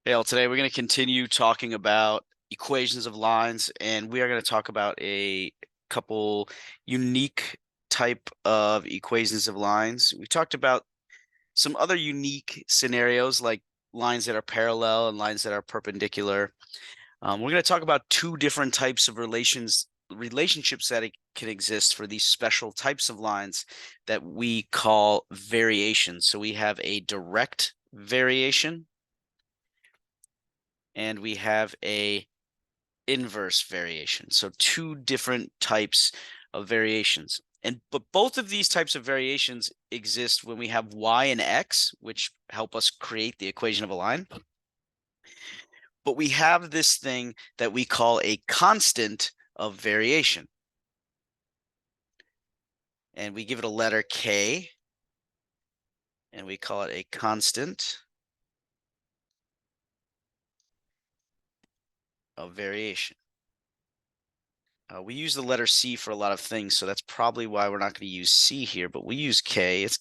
Hey, today we're going to continue talking about equations of lines, and we are going to talk about a couple unique type of equations of lines. We talked about some other unique scenarios like lines that are parallel and lines that are perpendicular. We're going to talk about two different types of relationships that can exist for these special types of lines that we call variations. So we have a direct variation and we have a inverse variation. So two different types of variations. But both of these types of variations exist when we have y and x, which help us create the equation of a line. But we have this thing that we call a constant of variation. And we give it a letter k, and we call it a constant of variation. We use the letter C for a lot of things, so that's probably why we're not going to use C here, but we use K. It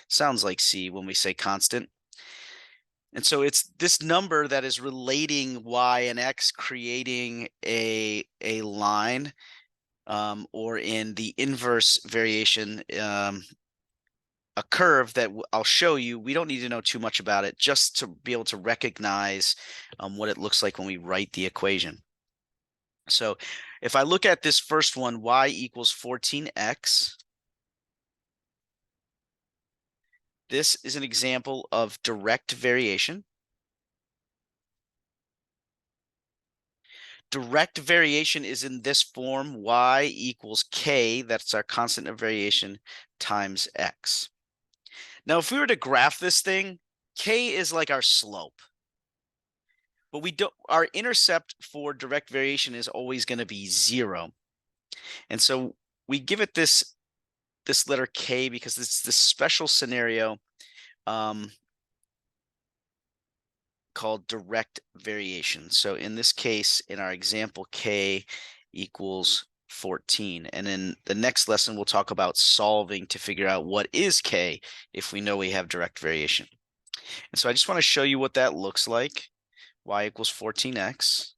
sounds like C when we say constant. And so it's this number that is relating y and x, creating a line, or in the inverse variation, a curve that I'll show you. We don't need to know too much about it, just to be able to recognize what it looks like when we write the equation. So if I look at this first one, y equals 14x, this is an example of direct variation. Direct variation is in this form: y equals k, that's our constant of variation, times x. Now, if we were to graph this thing, k is like our slope. But our intercept for direct variation is always going to be 0. And so we give it this letter k because it's this special scenario called direct variation. So in this case, in our example, k equals 14. And in the next lesson, we'll talk about solving to figure out what is k if we know we have direct variation. And so I just want to show you what that looks like. Y equals 14x.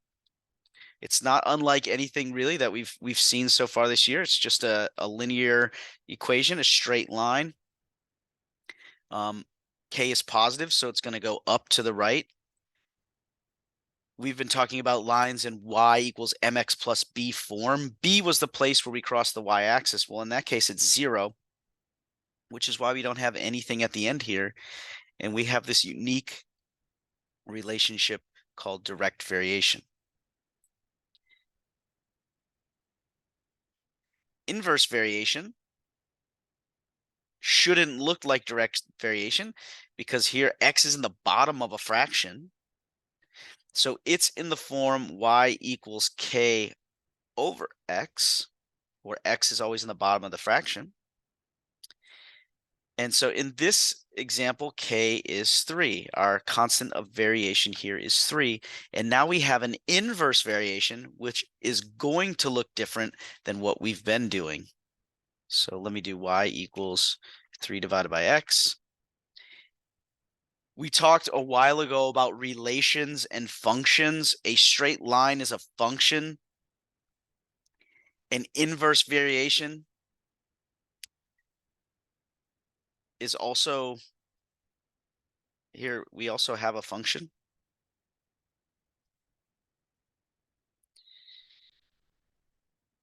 It's not unlike anything really that we've seen so far this year. It's just a linear equation, a straight line. K is positive, so it's going to go up to the right. We've been talking about lines in y equals mx plus b form. B was the place where we crossed the y-axis. Well, in that case, it's 0, which is why we don't have anything at the end here. And we have this unique relationship called direct variation. Inverse variation shouldn't look like direct variation because here x is in the bottom of a fraction. So it's in the form y equals k over x, where x is always in the bottom of the fraction. And so in this example, k is 3. Our constant of variation here is 3. And now we have an inverse variation, which is going to look different than what we've been doing. So let me do y equals 3 divided by x. We talked a while ago about relations and functions. A straight line is a function. An inverse variation is also, here we also have a function.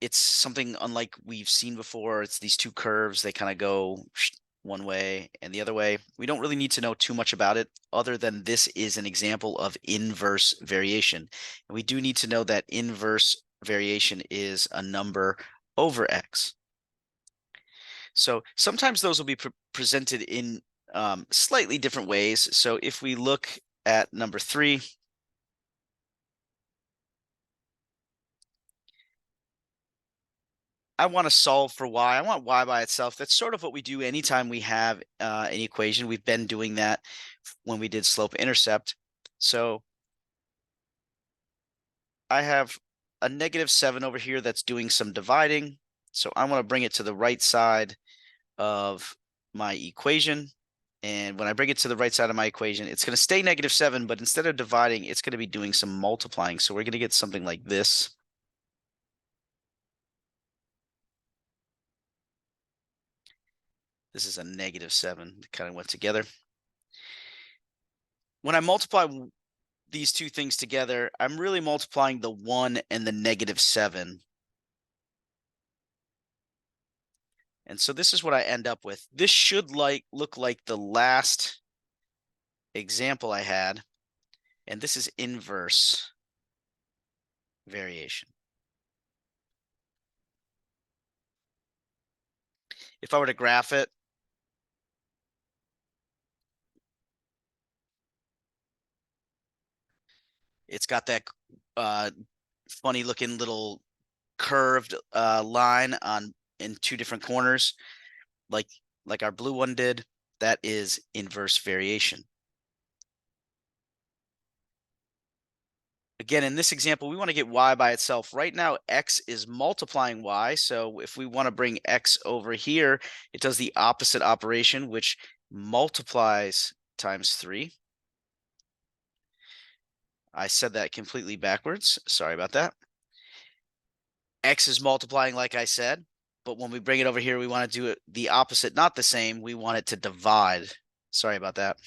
It's something unlike we've seen before. It's these two curves. They kind of go one way and the other way. We don't really need to know too much about it other than this is an example of inverse variation. And we do need to know that inverse variation is a number over x. So sometimes those will be presented in slightly different ways. So if we look at number 3, I want to solve for y. I want y by itself. That's sort of what we do anytime we have an equation. We've been doing that when we did slope intercept. So I have a -7 over here that's doing some dividing. So I want to bring it to the right side of my equation. And when I bring it to the right side of my equation, it's going to stay -7, but instead of dividing, it's going to be doing some multiplying. So we're going to get something like this. This is a -7. It kind of went together. When I multiply these two things together, I'm really multiplying the 1 and the -7. And so this is what I end up with. This should look like the last example I had, and this is inverse variation. If I were to graph it, it's got that funny looking little curved line in two different corners, like our blue one did. That is inverse variation. Again, in this example, we want to get y by itself. Right now, x is multiplying y. So if we want to bring x over here, it does the opposite operation, which multiplies times 3. I said that completely backwards. Sorry about that. X is multiplying, like I said, but when we bring it over here, we want to do it the opposite, not the same. We want it to divide. Sorry about that.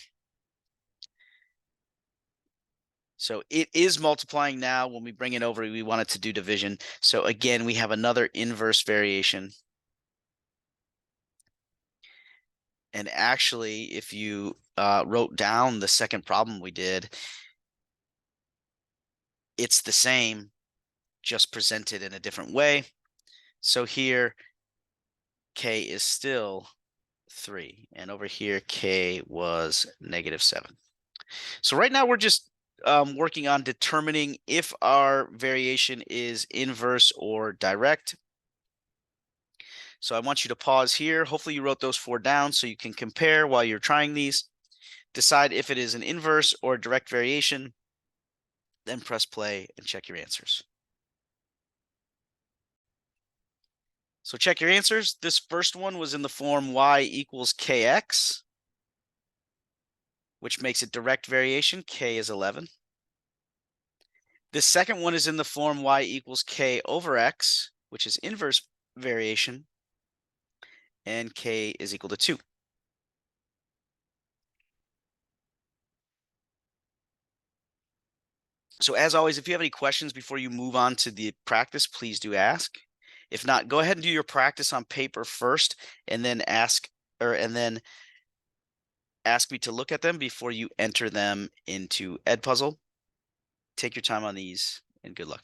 So it is multiplying now. When we bring it over, we want it to do division. So again, we have another inverse variation. And actually, if you wrote down the second problem we did, it's the same, just presented in a different way. So here, k is still 3. And over here, k was -7. So right now, we're just working on determining if our variation is inverse or direct. So I want you to pause here. Hopefully you wrote those 4 down so you can compare while you're trying these. Decide if it is an inverse or direct variation, then press play and check your answers. So check your answers. This first one was in the form y equals kx, which makes it direct variation. K is 11. This second one is in the form y equals k over x, which is inverse variation, and k is equal to 2. So as always, if you have any questions before you move on to the practice, please do ask. If not, go ahead and do your practice on paper first, and then ask me to look at them before you enter them into Edpuzzle. Take your time on these, and good luck.